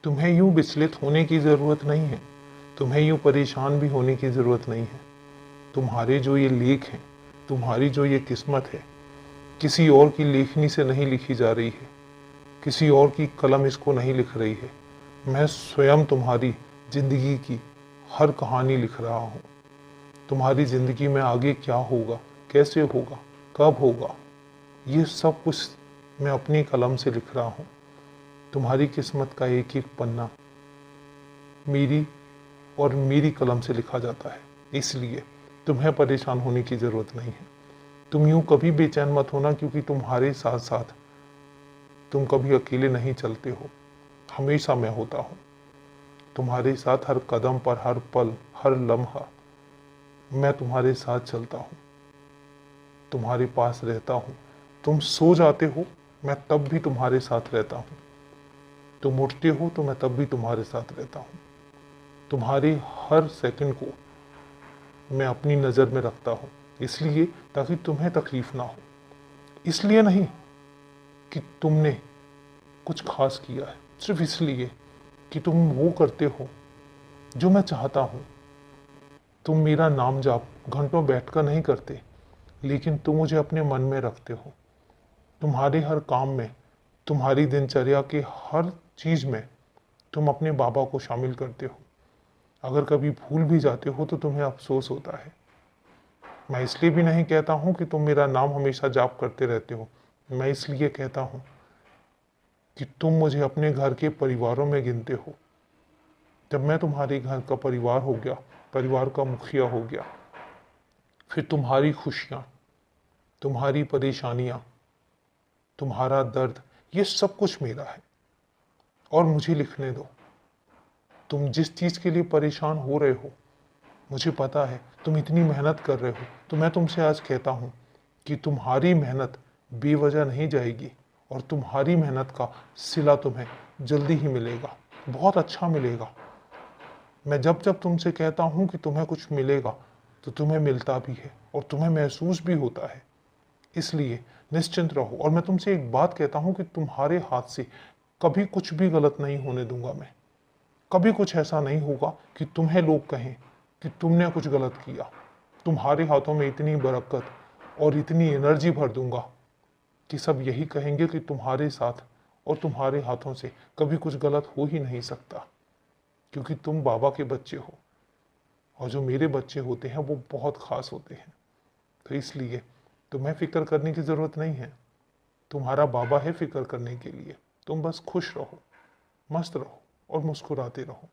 तुम्हें यूं विचलित होने की ज़रूरत नहीं है, तुम्हें यूं परेशान भी होने की ज़रूरत नहीं है। तुम्हारे जो ये लेख हैं, तुम्हारी जो ये किस्मत है, किसी और की लेखनी से नहीं लिखी जा रही है, किसी और की कलम इसको नहीं लिख रही है। मैं स्वयं तुम्हारी ज़िंदगी की हर कहानी लिख रहा हूँ। तुम्हारी ज़िंदगी में आगे क्या होगा, कैसे होगा, कब होगा, ये सब कुछ मैं अपनी कलम से लिख रहा हूँ। तुम्हारी किस्मत का एक एक पन्ना मेरी और मेरी कलम से लिखा जाता है, इसलिए तुम्हें परेशान होने की ज़रूरत नहीं है। तुम यूं कभी बेचैन मत होना, क्योंकि तुम्हारे साथ साथ तुम कभी अकेले नहीं चलते हो, हमेशा मैं होता हूँ। तुम्हारे साथ हर कदम पर, हर पल, हर लम्हा मैं तुम्हारे साथ चलता हूँ, तुम्हारे पास रहता हूँ। तुम सो जाते हो, मैं तब भी तुम्हारे साथ रहता हूँ। तुम उठते हो तो मैं तब भी तुम्हारे साथ रहता हूँ। तुम्हारे हर सेकंड को मैं अपनी नज़र में रखता हूँ, इसलिए ताकि तुम्हें तकलीफ ना हो। इसलिए नहीं कि तुमने कुछ खास किया है, सिर्फ इसलिए कि तुम वो करते हो जो मैं चाहता हूँ। तुम मेरा नाम जाप घंटों बैठकर नहीं करते, लेकिन तुम मुझे अपने मन में रखते हो। तुम्हारे हर काम में, तुम्हारी दिनचर्या के हर चीज़ में तुम अपने बाबा को शामिल करते हो। अगर कभी भूल भी जाते हो तो तुम्हें अफसोस होता है। मैं इसलिए भी नहीं कहता हूँ कि तुम मेरा नाम हमेशा जाप करते रहते हो। मैं इसलिए कहता हूँ कि तुम मुझे अपने घर के परिवारों में गिनते हो। जब मैं तुम्हारे घर का परिवार हो गया, परिवार का मुखिया हो गया, फिर तुम्हारी खुशियाँ, तुम्हारी परेशानियाँ, तुम्हारा दर्द, ये सब कुछ मेरा है। और मुझे लिखने दो, तुम जिस चीज़ के लिए परेशान हो रहे हो, मुझे पता है तुम इतनी मेहनत कर रहे हो, तो मैं तुमसे आज कहता हूँ कि तुम्हारी मेहनत बेवजह नहीं जाएगी, और तुम्हारी मेहनत का सिला तुम्हें जल्दी ही मिलेगा, बहुत अच्छा मिलेगा। मैं जब जब तुमसे कहता हूँ कि तुम्हें कुछ मिलेगा, तो तुम्हें मिलता भी है और तुम्हें महसूस भी होता है। इसलिए निश्चिंत रहो। और मैं तुमसे एक बात कहता हूँ कि तुम्हारे हाथ से कभी कुछ भी गलत नहीं होने दूंगा मैं। कभी कुछ ऐसा नहीं होगा कि तुम्हें लोग कहें कि तुमने कुछ गलत किया। तुम्हारे हाथों में इतनी बरकत और इतनी एनर्जी भर दूंगा कि सब यही कहेंगे कि तुम्हारे साथ और तुम्हारे हाथों से कभी कुछ गलत हो ही नहीं सकता, क्योंकि तुम बाबा के बच्चे हो, और जो मेरे बच्चे होते हैं वो बहुत खास होते हैं। तो इसलिए तुम्हें फिक्र करने की ज़रूरत नहीं है। तुम्हारा बाबा है फिक्र करने के लिए। तुम बस खुश रहो, मस्त रहो और मुस्कुराते रहो।